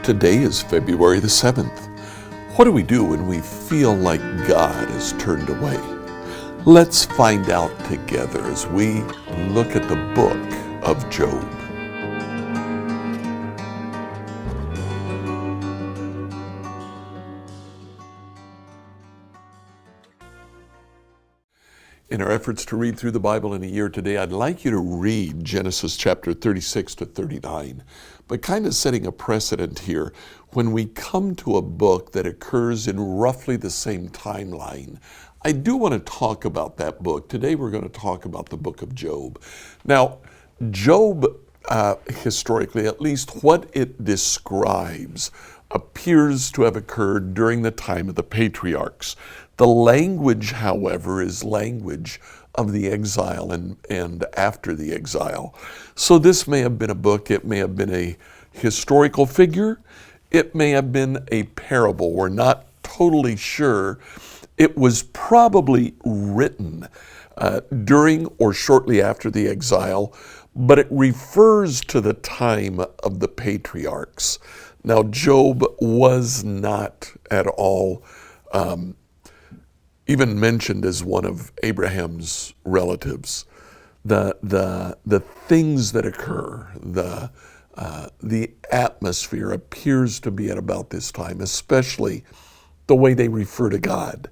Today is February the 7th. What do we do when we feel like God has turned away? Let's find out together as we look at the book of Job. In our efforts to read through the Bible in a year today, I'd like you to read Genesis chapter 36 to 39, but kind of setting a precedent here. When we come to a book that occurs in roughly the same timeline, I do want to talk about that book. Today we're going to talk about the book of Job. Now, Job, historically, at least what it describes, appears to have occurred during the time of the patriarchs. The language, however, is language of the exile and after the exile. So this may have been a book, it may have been a historical figure, it may have been a parable. We're not totally sure. It was probably written during or shortly after the exile, but it refers to the time of the patriarchs. Now, Job was not at all even mentioned as one of Abraham's relatives. The things that occur, the atmosphere appears to be at about this time, especially the way they refer to God.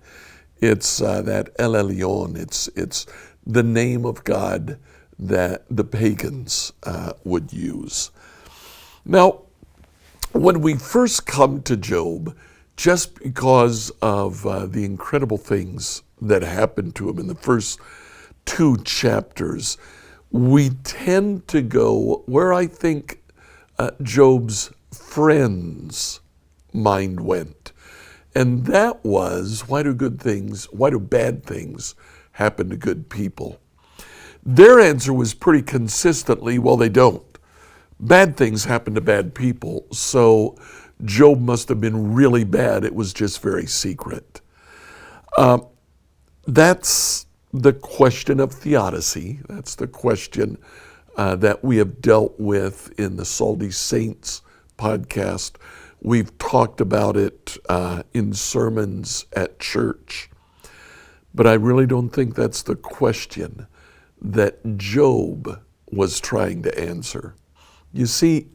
It's that El Elyon, it's the name of God that the pagans would use. Now, when we first come to Job, just because of the incredible things that happened to him in the first two chapters, we tend to go where I think Job's friends' mind went. And that was, why do bad things happen to good people? Their answer was pretty consistently, well, they don't. Bad things happen to bad people, so Job must have been really bad. It was just very secret. That's the question of theodicy. That's the question that we have dealt with in the Salty Saints podcast. We've talked about it in sermons at church. But I really don't think that's the question that Job was trying to answer. You see,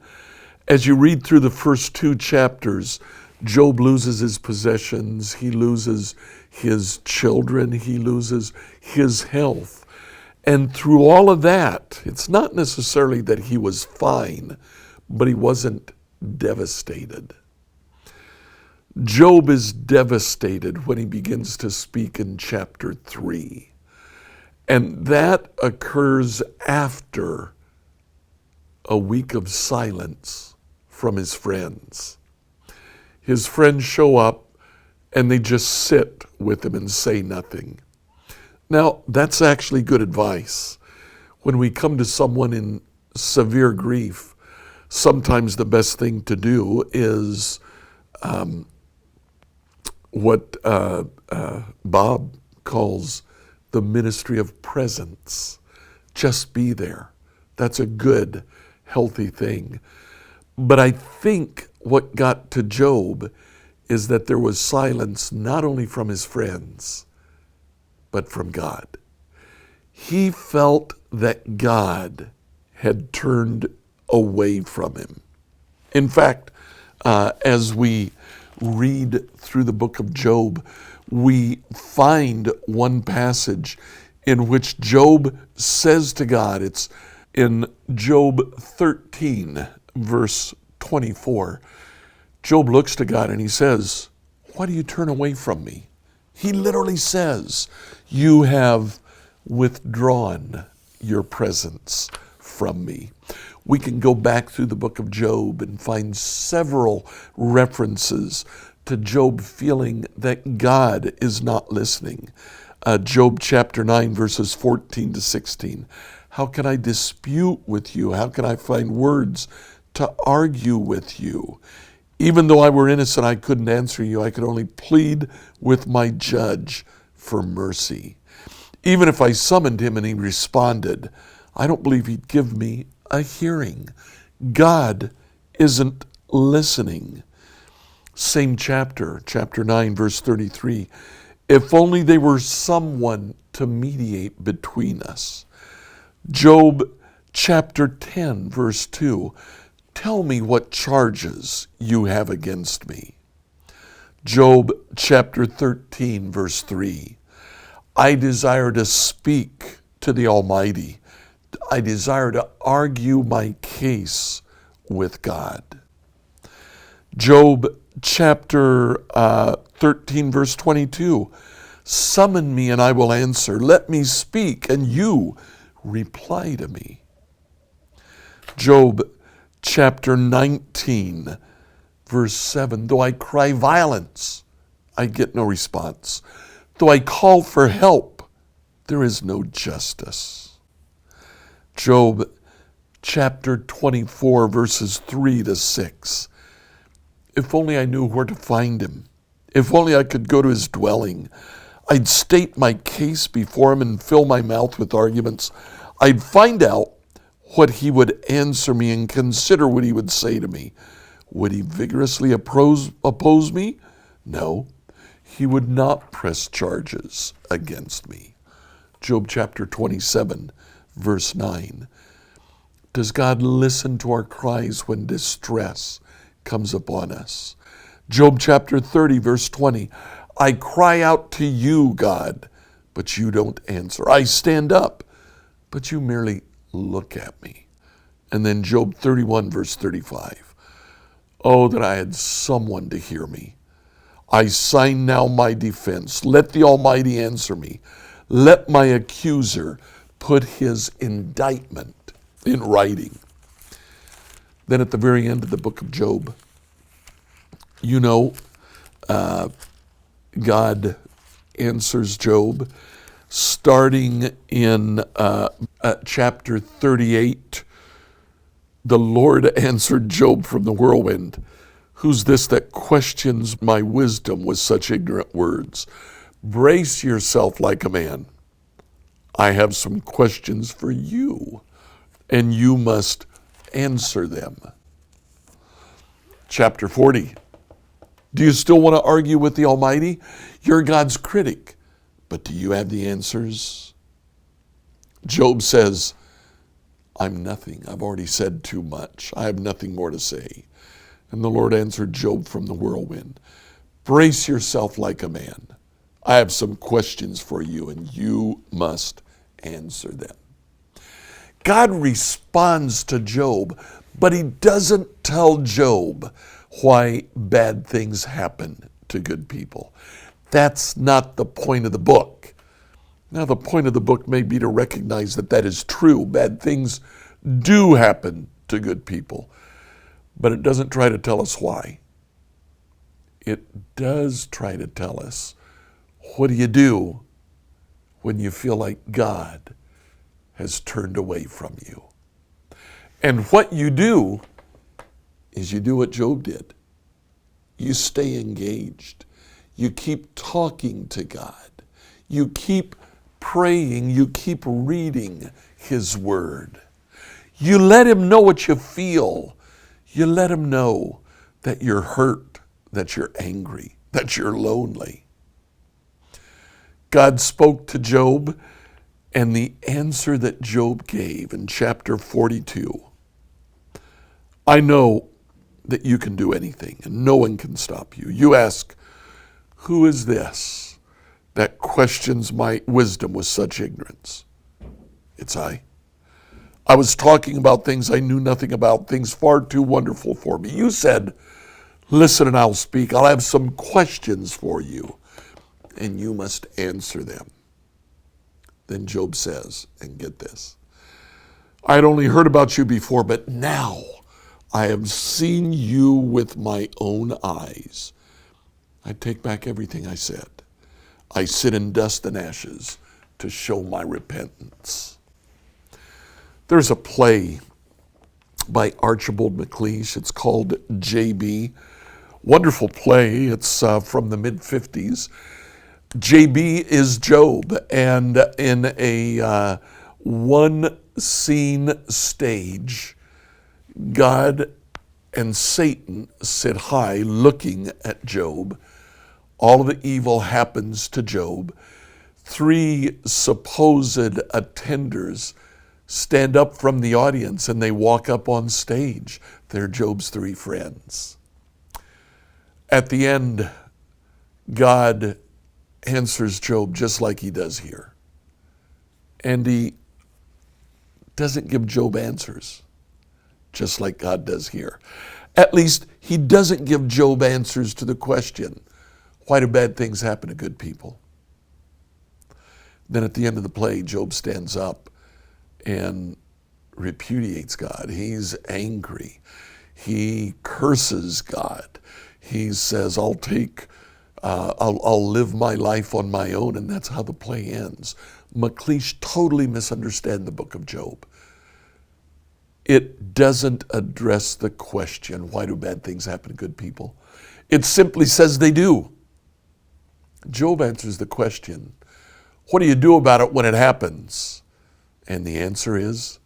as you read through the first two chapters, Job loses his possessions, he loses his children, he loses his health. And through all of that, it's not necessarily that he was fine, but he wasn't devastated. Job is devastated when he begins to speak in chapter 3. And that occurs after a week of silence from his friends. His friends show up and they just sit with him and say nothing. Now, that's actually good advice. When we come to someone in severe grief, sometimes the best thing to do is what Bob calls the ministry of presence. Just be there. That's a good, healthy thing. But I think what got to Job is that there was silence not only from his friends, but from God. He felt that God had turned away from him. In fact, as we read through the book of Job, we find one passage in which Job says to God, it's in Job 13, verse 24. Job looks to God and he says, "Why do you turn away from me?" He literally says, "You have withdrawn your presence from me." We can go back through the book of Job and find several references to Job feeling that God is not listening. Job chapter 9, verses 14 to 16. How can I dispute with you? How can I find words to argue with you? Even though I were innocent, I couldn't answer you. I could only plead with my judge for mercy. Even if I summoned him and he responded, I don't believe he'd give me a hearing. God isn't listening. Same chapter, chapter 9, verse 33. If only there were someone to mediate between us. Job chapter 10, verse 2. Tell me what charges you have against me. Job chapter 13, verse 3. I desire to speak to the Almighty. I desire to argue my case with God. Job chapter 13, verse 22. Summon me and I will answer. Let me speak and you reply to me. Job chapter 19, verse 7. Though I cry violence, I get no response. Though I call for help, there is no justice. Job chapter 24, verses 3 to 6. If only I knew where to find him. If only I could go to his dwelling. I'd state my case before him and fill my mouth with arguments. I'd find out what he would answer me and consider what he would say to me. Would he vigorously oppose me? No, he would not press charges against me. Job chapter 27, verse 9. Does God listen to our cries when distress comes upon us? Job chapter 30, verse 20. I cry out to you, God, but you don't answer. I stand up, but you merely look at me. And then Job 31, verse 35. Oh, that I had someone to hear me. I sign now my defense. Let the Almighty answer me. Let my accuser put his indictment in writing. Then at the very end of the book of Job, God answers Job, starting in chapter 38. The Lord answered Job from the whirlwind. Who's this that questions my wisdom with such ignorant words? Brace yourself like a man. I have some questions for you, and you must answer them. Chapter 40. Do you still want to argue with the Almighty? You're God's critic, but do you have the answers? Job says, I'm nothing. I've already said too much. I have nothing more to say. And the Lord answered Job from the whirlwind. Brace yourself like a man. I have some questions for you, and you must answer them. God responds to Job, but he doesn't tell Job why bad things happen to good people. That's not the point of the book. Now, the point of the book may be to recognize that that is true. Bad things do happen to good people, but it doesn't try to tell us why. It does try to tell us, what do you do when you feel like God has turned away from you? And what you do is you do what Job did. You stay engaged. You keep talking to God. You keep praying. You keep reading His Word. You let Him know what you feel. You let Him know that you're hurt, that you're angry, that you're lonely. God spoke to Job, and the answer that Job gave in chapter 42, I know that you can do anything and no one can stop you. You ask, who is this that questions my wisdom with such ignorance? It's I. I was talking about things I knew nothing about, things far too wonderful for me. You said, listen and I'll speak. I'll have some questions for you, and you must answer them. Then Job says, and get this, I had only heard about you before, but now I have seen you with my own eyes. I take back everything I said. I sit in dust and ashes to show my repentance. There's a play by Archibald MacLeish. It's called J.B. Wonderful play. It's from the mid-50s. JB is Job, and in a one scene stage, God and Satan sit high looking at Job. All of the evil happens to Job. Three supposed attenders stand up from the audience and they walk up on stage. They're Job's three friends. At the end, God answers Job just like he does here. And he doesn't give Job answers, just like God does here. At least he doesn't give Job answers to the question, why do bad things happen to good people? Then at the end of the play, Job stands up and repudiates God. He's angry. He curses God. He says, I'll live my life on my own, and that's how the play ends. McLeish totally misunderstands the book of Job. It doesn't address the question, why do bad things happen to good people? It simply says they do. Job answers the question, what do you do about it when it happens? And the answer is,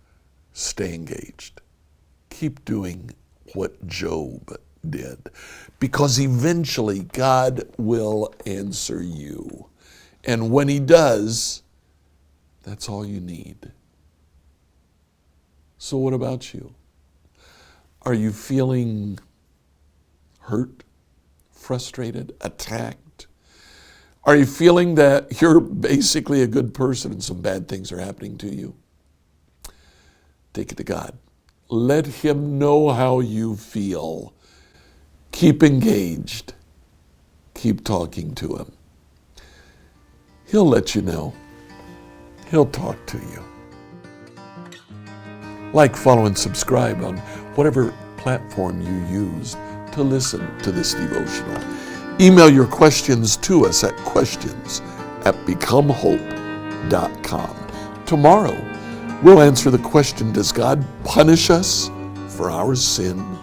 stay engaged. Keep doing what Job did, because eventually God will answer you. And when he does, that's all you need. So what about you? Are you feeling hurt, frustrated, attacked? Are you feeling that you're basically a good person and some bad things are happening to you? Take it to God. Let him know how you feel. Keep engaged. Keep talking to him. He'll let you know. He'll talk to you. Like, follow, and subscribe on whatever platform you use to listen to this devotional. Email your questions to us at questions@becomehope.com. Tomorrow, we'll answer the question, does God punish us for our sin?